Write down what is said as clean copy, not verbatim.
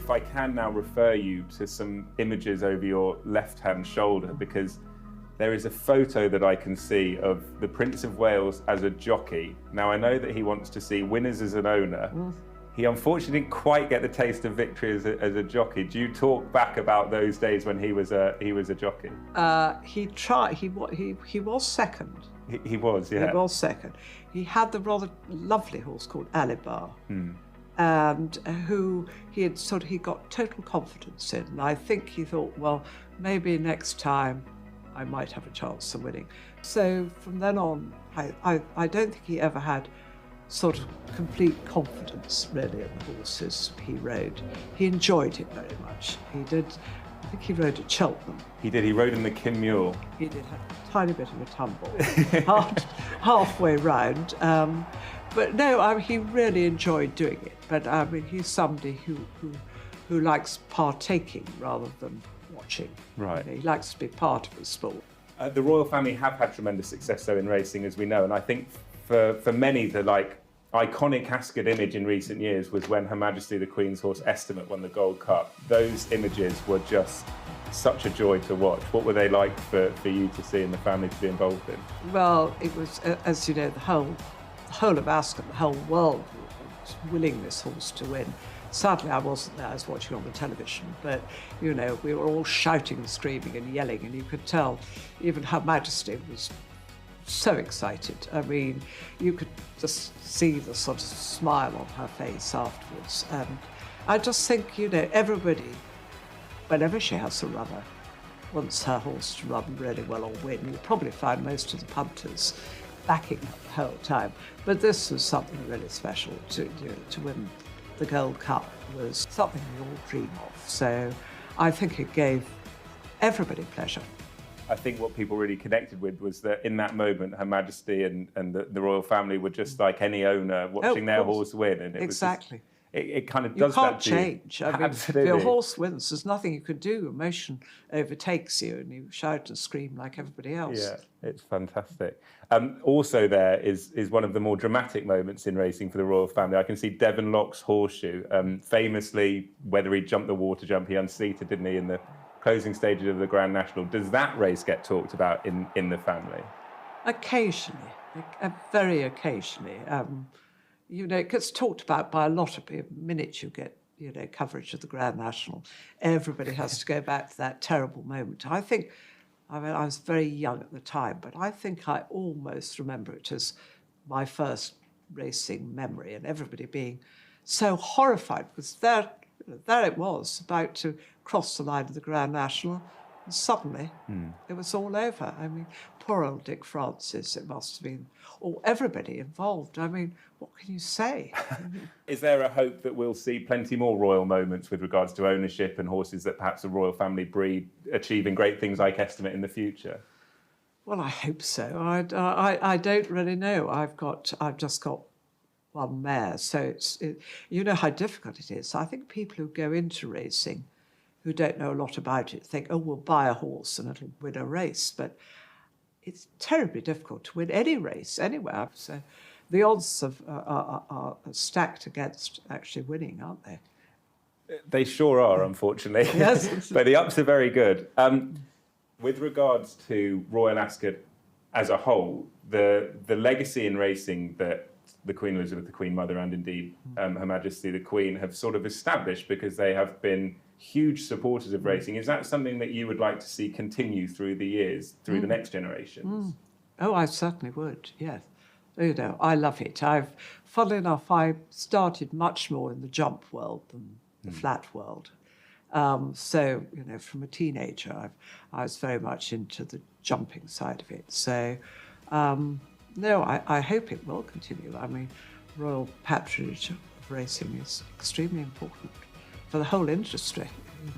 if I can now refer you to some images over your left-hand shoulder, because there is a photo that I can see of the Prince of Wales as a jockey. Now, I know that he wants to see winners as an owner. He unfortunately didn't quite get the taste of victory as a jockey. Do you talk back about those days when he was a jockey? He tried. He was second. He was, yeah. He was second. He had the rather lovely horse called Alibar, and who he got total confidence in. And I think he thought, well, maybe next time I might have a chance of winning. So from then on, I don't think he ever had sort of complete confidence really in the horses he rode. He enjoyed it very much. He did. I think he rode at Cheltenham. He did. He rode in the Kim Mule. He did have a tiny bit of a tumble halfway round. But no, I mean, he really enjoyed doing it. But I mean, he's somebody who likes partaking rather than watching. Right. You know, he likes to be part of the sport. The royal family have had tremendous success though in racing, as we know, and I think for many the iconic Ascot image in recent years was when Her Majesty the Queen's horse Estimate won the Gold Cup. Those images were just such a joy to watch. What were they like for you to see and the family to be involved in? Well, it was, as you know, the whole of Ascot, the whole world was willing this horse to win. Sadly, I wasn't there. I was watching on the television, but you know, we were all shouting and screaming and yelling, and you could tell even Her Majesty was so excited. I mean, you could just see the sort of smile on her face afterwards. And I just think, you know, everybody, whenever she has a runner, wants her horse to run really well or win. You'll probably find most of the punters backing her the whole time. But this was something really special. To win the Gold Cup was something we all dream of. So I think it gave everybody pleasure. I think what people really connected with was that in that moment, Her Majesty and the royal family were just like any owner watching their horse win. And it exactly. Was just, it kind of does that to you. You can't change. I mean, absolutely. If your horse wins, there's nothing you can do. Emotion overtakes you and you shout and scream like everybody else. Yeah, it's fantastic. Also there is one of the more dramatic moments in racing for the royal family. I can see Devon Lock's Horseshoe. Famously, whether he jumped the water jump, he unseated, didn't he, in the closing stages of the Grand National. Does that race get talked about in the family? Occasionally, very occasionally. You know, it gets talked about by a lot of people. The minute you get, you know, coverage of the Grand National, everybody has to go back to that terrible moment. I think, I mean, I was very young at the time, but I think I almost remember it as my first racing memory, and everybody being so horrified because there it was, about to cross the line of the Grand National, and suddenly it was all over. I mean, poor old Dick Francis, it must have been, or everybody involved. I mean, what can you say? Is there a hope that we'll see plenty more royal moments with regards to ownership and horses that perhaps a royal family breed achieving great things like Estimate in the future? Well, I hope so. I don't really know. I've just got one mare, so you know how difficult it is. I think people who go into racing who don't know a lot about it think, oh, we'll buy a horse and it'll win a race, but it's terribly difficult to win any race anywhere. So the odds are stacked against actually winning, aren't they? They sure are, unfortunately. Yes. But the ups are very good. With regards to Royal Ascot as a whole, the legacy in racing that the Queen Elizabeth, the Queen Mother, and indeed Her Majesty the Queen have sort of established, because they have been huge supporters of racing. Is that something that you would like to see continue through the years, through the next generations? Oh, I certainly would, yes. You know, I love it. Funnily enough, I started much more in the jump world than the flat world. So, you know, from a teenager, I was very much into the jumping side of it. So, no, I hope it will continue. I mean, royal patronage of racing is extremely important for the whole industry. You know.